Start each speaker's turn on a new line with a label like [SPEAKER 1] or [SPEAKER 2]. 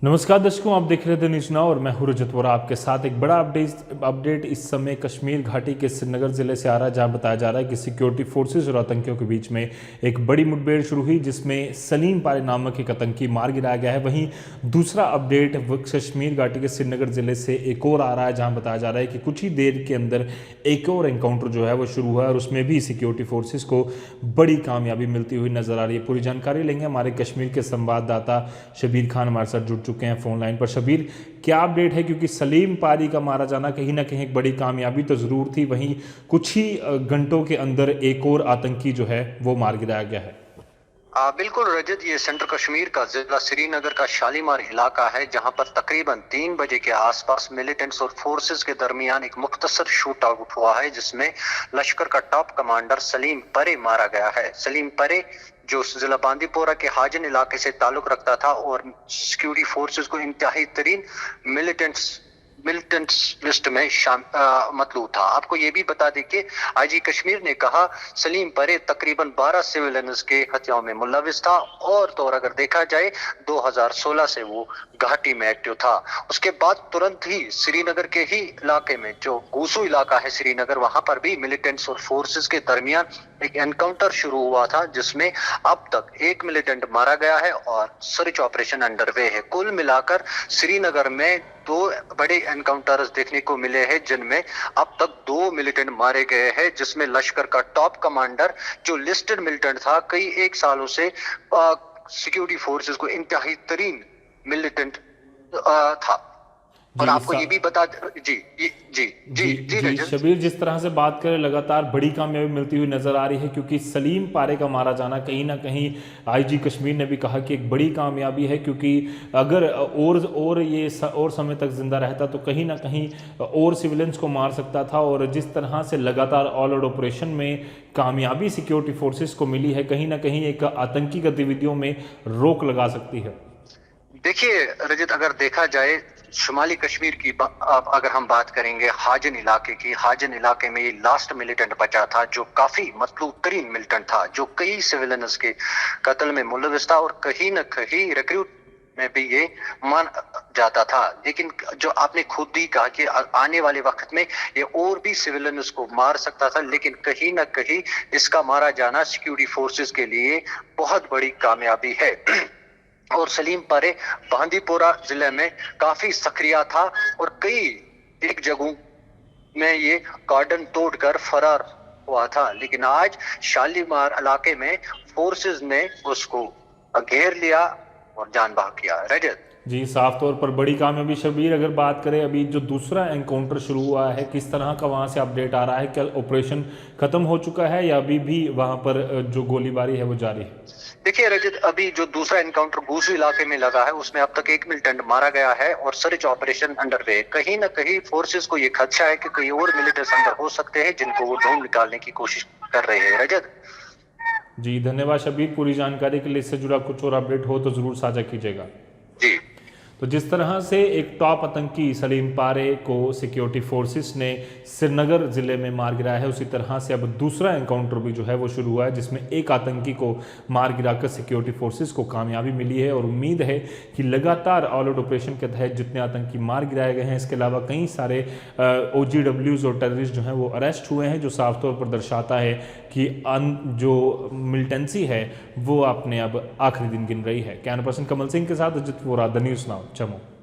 [SPEAKER 1] नमस्कार दर्शकों, आप देख रहे थे न्यूज़ नाउ और मैं हूं रजत वोरा आपके साथ। एक बड़ा अपडेट इस समय कश्मीर घाटी के श्रीनगर जिले से आ रहा है, जहां बताया जा रहा है कि सिक्योरिटी फोर्सेस और आतंकियों के बीच में एक बड़ी मुठभेड़ शुरू हुई, जिसमें सलीम पारे नामक एक आतंकी मार गिराया गया है। वहीं दूसरा अपडेट कश्मीर घाटी के श्रीनगर जिले से एक और आ रहा है, जहाँ बताया जा रहा है कि कुछ ही देर के अंदर एक और एनकाउंटर जो है वो शुरू हुआ है और उसमें भी सिक्योरिटी फोर्सेज को बड़ी कामयाबी मिलती हुई नजर आ रही है। पूरी जानकारी लेंगे, हमारे कश्मीर के संवाददाता शबीर खान हमारे साथ जुड़ चुके हैं फोन लाइन पर। शबीर, क्या अपडेट है? क्योंकि सलीम पारी का मारा जाना कहीं ना कहीं एक बड़ी कामयाबी तो जरूर थी, वहीं कुछ ही घंटों के अंदर एक और आतंकी जो है वो मार गिराया गया है।
[SPEAKER 2] बिल्कुल रजत, ये सेंट्रल कश्मीर का जिला श्रीनगर का शालीमार इलाका है, जहां पर तकरीबन 3 बजे के आसपास मिलिटेंट्स और फोर्सेस के दरमियान एक मुख्तसर शूट आउट हुआ है, जिसमें लश्कर का टॉप कमांडर सलीम परे मारा गया है। सलीम परे जो जिला बांदीपोरा के हाजन इलाके से ताल्लुक रखता था और सिक्योरिटी फोर्सेस को इंतहाई तरीन मिलिटेंट्स लिस्ट में मतलूब था। आपको ये भी बता दें कि आईजी कश्मीर ने कहा सलीम परे तकरीबन 12 सिविलियंस के हत्याओं में मुलविस था, और तो अगर देखा जाए 2016 से वो घाटी में एक्टिव था। उसके बाद तुरंत ही श्रीनगर के ही इलाके में, जो गूसू इलाका है श्रीनगर, वहां पर भी मिलिटेंट्स और फोर्सेस के दरमियान एक एनकाउंटर शुरू हुआ था, जिसमें अब तक एक मिलिटेंट मारा गया है और सर्च ऑपरेशन अंडरवे है। कुल मिलाकर श्रीनगर में 2 बड़े एनकाउंटर्स देखने को मिले हैं, जिनमें अब तक 2 मिलिटेंट मारे गए हैं, जिसमें लश्कर का टॉप कमांडर जो लिस्टेड मिलिटेंट था, कई 1 सालों से सिक्योरिटी फोर्सेस को इंतहाई तरीन मिलिटेंट था। और आपको ये भी बता जी जी जी जी जी
[SPEAKER 1] जी शबीर, जिस तरह से बात करें, लगातार बड़ी कामयाबी मिलती हुई नजर आ रही है, क्योंकि सलीम पारे का मारा जाना कहीं ना कहीं आईजी कश्मीर ने भी कहा कि एक बड़ी कामयाबी है, क्योंकि अगर और समय तक जिंदा रहता तो कहीं ना कहीं और सिविलियंस को मार सकता था। और जिस तरह से लगातार ऑल आउट ऑपरेशन में कामयाबी सिक्योरिटी फोर्सेस को मिली है, कहीं ना कहीं एक आतंकी गतिविधियों में रोक लगा सकती है।
[SPEAKER 2] देखिए रजत, अगर देखा जाए शुमाली कश्मीर की अगर हम बात करेंगे हाजन इलाके की, हाजन इलाके में ये लास्ट मिलिटेंट बचा था, जो काफी मतलूब तरीन मिलिटेंट था, जो कई सिविलियंस के कत्ल में मुलविस था और कहीं न कहीं रिक्रूट में भी ये मान जाता था। लेकिन जो आपने खुद ही कहा कि आने वाले वक्त में ये और भी सिविलियंस को मार सकता था, लेकिन कहीं ना कहीं इसका मारा जाना सिक्योरिटी फोर्सेस के लिए बहुत बड़ी कामयाबी है। और सलीम परे बांदीपोरा जिले में काफी सक्रिय था और कई एक जगहों में ये कार्डन तोड़कर फरार हुआ था, लेकिन आज शालीमार इलाके में फोर्सेस ने उसको घेर लिया और जान बहा किया। रजत
[SPEAKER 1] जी, साफ तौर पर बड़ी कामयाबी। शबीर, अगर बात करें अभी जो दूसरा एनकाउंटर शुरू हुआ है, किस तरह का वहां से अपडेट आ रहा है? क्या ऑपरेशन खत्म हो चुका है या अभी भी वहां पर जो गोलीबारी है वो जारी है?
[SPEAKER 2] देखिए रजत, अभी जो दूसरा एनकाउंटर गूसू इलाके में लगा है, उसमें अब तक एक मिलिटेंट मारा गया है और सर्च ऑपरेशन अंडरवे। कहीं ना कहीं फोर्सेस को ये खदशा है कि कई और मिलिटेंट्स अंदर हो सकते हैं, जिनको वो ढूंढ निकालने की कोशिश कर रहे हैं। रजत
[SPEAKER 1] जी धन्यवाद शबीर, पूरी जानकारी के लिए। इससे जुड़ा कुछ और अपडेट हो तो जरूर साझा कीजिएगा।
[SPEAKER 2] जी।
[SPEAKER 1] तो जिस तरह से एक टॉप आतंकी सलीम पारे को सिक्योरिटी फोर्सेस ने श्रीनगर जिले में मार गिराया है, उसी तरह से अब दूसरा एनकाउंटर भी जो है वो शुरू हुआ है, जिसमें एक आतंकी को मार गिराकर सिक्योरिटी फोर्सेस को कामयाबी मिली है। और उम्मीद है कि लगातार ऑल आउट ऑपरेशन के तहत जितने आतंकी मार गिराए गए हैं, इसके अलावा कई सारे OGWs और टेररिस्ट जो हैं वो अरेस्ट हुए हैं, जो साफ तौर पर दर्शाता है कि जो मिलिटेंसी है वो अपने अब आखिरी दिन गिन रही है। कैमरा पर्सन कमल सिंह के साथ Ajit Vora, the news now, Jammu.